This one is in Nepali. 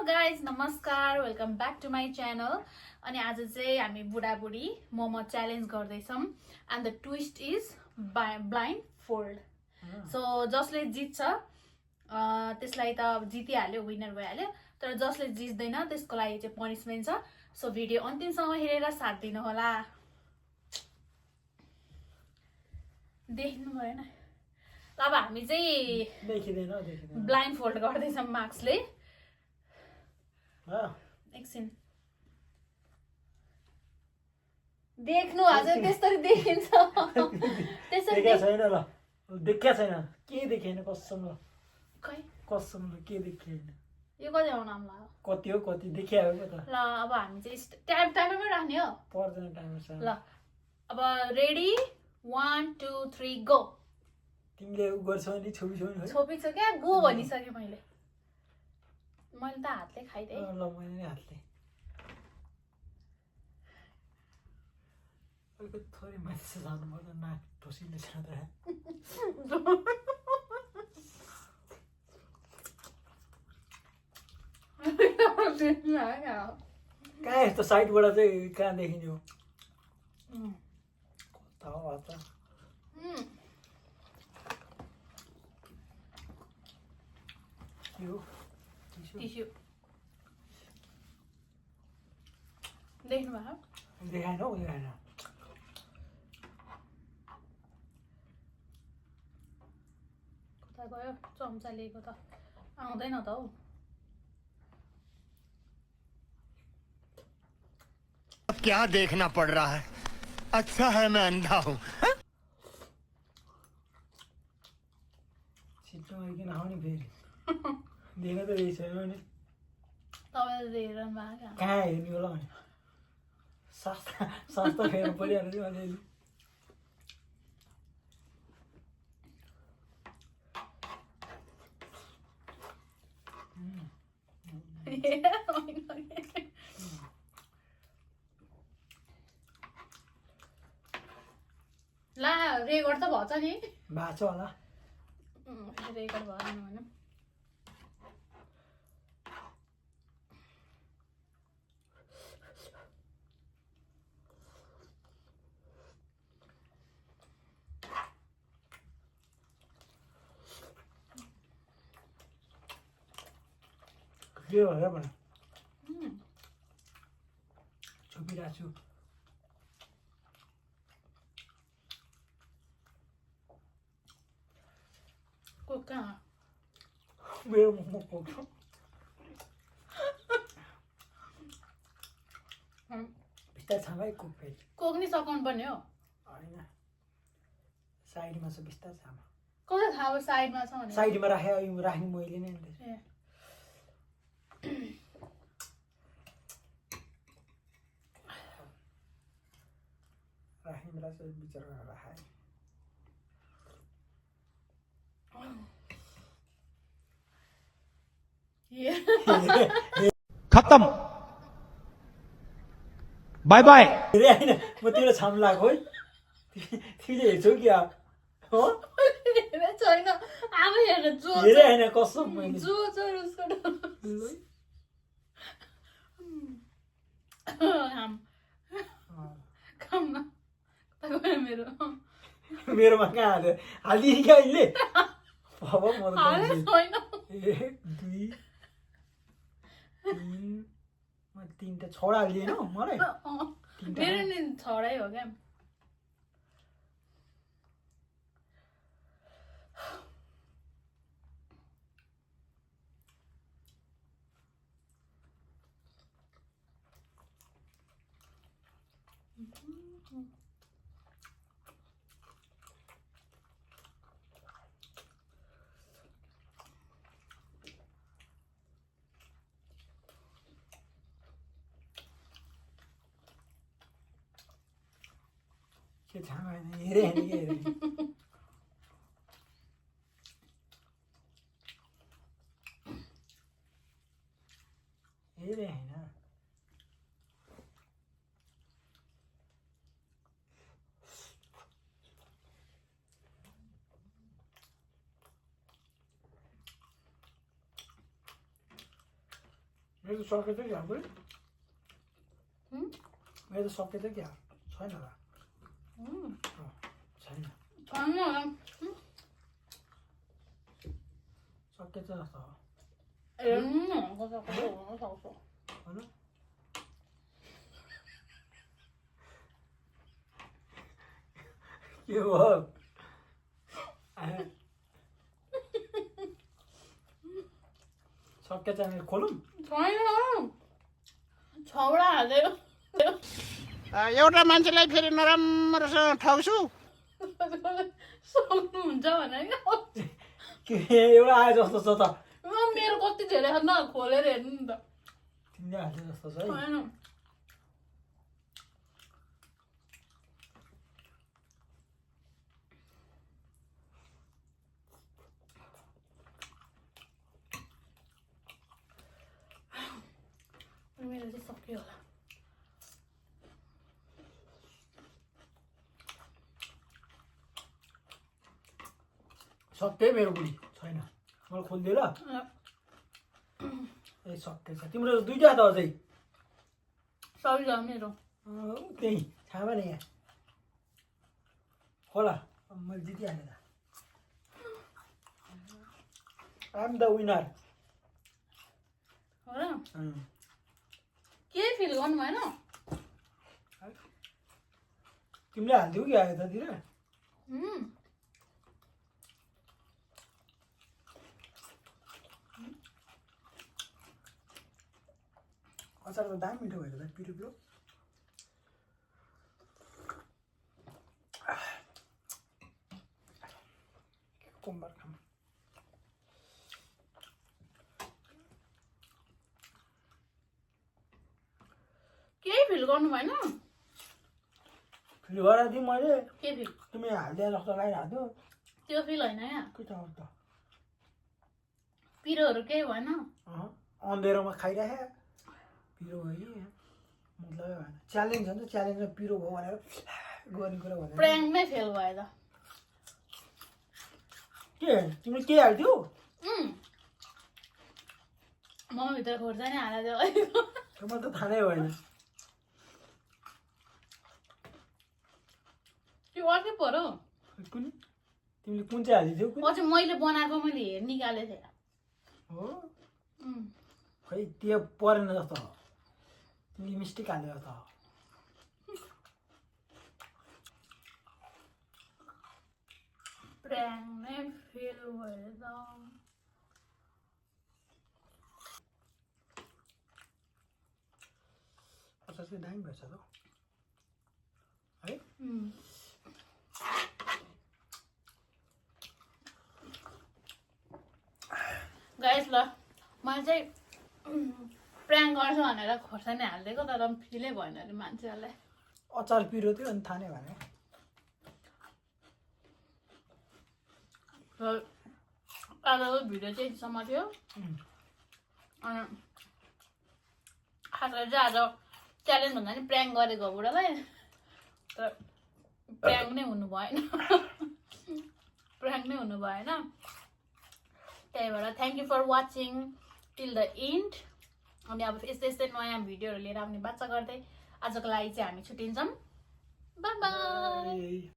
गाइज नमस्कार welcome back to my channel. अनि आज चाहिँ हामी बुढाबुढी मोमो च्यालेन्ज गर्दैछौँ and the twist is blindfold. So जसले जित्छ त्यसलाई त जितिहाल्यो, विनर भइहाल्यो। तर जसले जित्दैन त्यसको लागि चाहिँ पनिसमेन्ट छ। सो भिडियो अन्तिमसम्म हेरेर साथ दिनु होला। देख्नु भएन। अब हामी चाहिँ ब्लाइन्ड फोल्ड गर्दैछौँ मार्क्सले। एकछिन देख्नु हजुर त्यसरी देखिन्छ। त्यसरी छैन ल, देखिया छैन, के देखेन कसम ल, खै कसम ल के देखेन। यो कति आउन आम्ला कति हो कति देखिया हो त। ल अब हामी चाहिँ टाइममै राख्ने हो। पर्दैन टाइमर छ ल अब रेडी 1 2 3 गो। तिमीले उ गर्छौ नि छोपिछौ छोपिछ क्या, गो भनिसके मैले त हातले खाइदे। ल मैले नि हातले अलिकति थोरै माथि जानु पर्छ, नाक ठोसिने छ त। कहाँ यस्तो साइडबाट चाहिँ कहाँ देखिने हो? कता हो त? यो टिस्यु देख्नु भयो? देखाएन हौ, देखाएन। कता गयो चम्चा लिएको त? आउँदैन त हौ। क्या देखना पड़ रहा है? अच्छा है मैं अंधा हूँ। छिट्टो आइकन आउने फेरि देख्न त रहेछ नि। तपाईँले देख्नु भएको कहाँ हेर्ने होला भने सस्ता फेर्नु परिहाल्छ नि अलिअलि। ला रेकर्ड त भएछ नि? भएको छ होला। रेकर्ड भएन भने के भयो भने छोपिरहेको छु। को कहाँ मेरो मुख पोख्छ। बिस्तारै छामै कुक फेरि कोक्नी सकाउनु पर्ने हो। होइन, साइडमा छ बिस्तारै छामा। कसले थाहा हो साइडमा छ भने? साइडमा राख्ने मैले नै अन्त राख्ने बेला चाहिँ विचार गरेर राखाएँ। खत्म, बाय बाय। हेरे होइन, म तिम्रो छाम लगाएको है। तिमीले हेर्छौ क्या हो? छैन अब हेर जो हेरे होइन कसम मैले। जो उसको काम न मेरो मेरोमा कहाँ हाल्यो? हालिदिने क्या अहिले? अब म त छैन। 1 2 3 म 3टा छोडा हालिदिएन मलाई। मेरो नि छडै हो क्या। के छामा हेरे होइन के हेरे हेरे होइन। मेरो त सकेछ क्या हाम्रो हुँ? मेरो त सकेछ क्या छैन र हुँ। छैन खानु होला। हुँ। सकेछ जस्तो हो हेर्नु न, कता कता हुन सक्छ। होइन के हो सकेछ हामी खोलौँ छैन। छौडा हालेको एउटा मान्छेलाई फेरि नराम्रोसँग ठग्छु सक्नुहुन्छ भने के एउटा आए जस्तो छ त मेरो कति धेरै न खोलेर हेर्नु नि त। तिमीले हाल्ने जस्तो छ है छैन। मेरो चाहिँ सक्यो होला। सके मेरो बुढी छैन मलाई खोलिदियो ल ए सकेछ तिम्रो दुईटा त अझै सरी ल मेरो। त्यही छामा नि यहाँ होला मैले जितिहालेँ त आइएम द विनर हो र? के फिल गर्नु भएन? तिमीले हालिदिऊ कि यतातिर अचार त दामी मिठो भएको त पिरो पिरो कुम्बर खाम केही फिल गर्नु भएन? फिल गराइदिउँ मैले के फिल? तिमी हालिदिए जस्तो लागिरहेको त्यो फिल होइन यहाँ। थियो के त अन्त पिरोहरू केही भएन? अँधेरोमा खाइराखे पिरो भयो कि मतलबै भएन च्यालेन्ज हो नि त च्यालेन्जमा पिरो भयो भनेर गर्ने कुरा भनेर प्र्याङ्क नै फेल भयो त। के तिमीले के हाल्थ्यौ म भित्र खोर्सानी हालेको मलाई त थाहा नै भएन त्यो अर्कै पऱ्यो। कुन तिमीले कुन चाहिँ हालिदियौ कुन पछि मैले बनाएको मैले निकालेको थिएँ। हो खै त्यो परेन जस्तो हो तिमीले मिस्टेक हाल्यो जस्तो हो प्र्याङ्क नै फेल भयो त। अचार चाहिँ दामी भएछ त है गाइस ल मैले चाहिँ प्र्याङ्क गर्छु भनेर खोर्सानी हालिदिएको तर फिलै भएन अरे मान्छेहरूलाई। अचार पिरो थियो अनि थाहा नै भने आजको भिडियो चाहिँ यतिसम्म थियो। अनि खासमा चाहिँ आज च्यालेन्ज भन्दा नि प्र्याङ्क गरेको बुढालाई तर प्र्याङ्क नै हुनु भएन प्र्याङ्क नै हुनु भएन। त्यही भएर thank you for watching till the end. अनि अब यस्तै यस्तै नयाँ भिडियोहरू लिएर आउने बाचा गर्दै आजको लागि चाहिँ हामी छुट्टिन्छौँ। By by.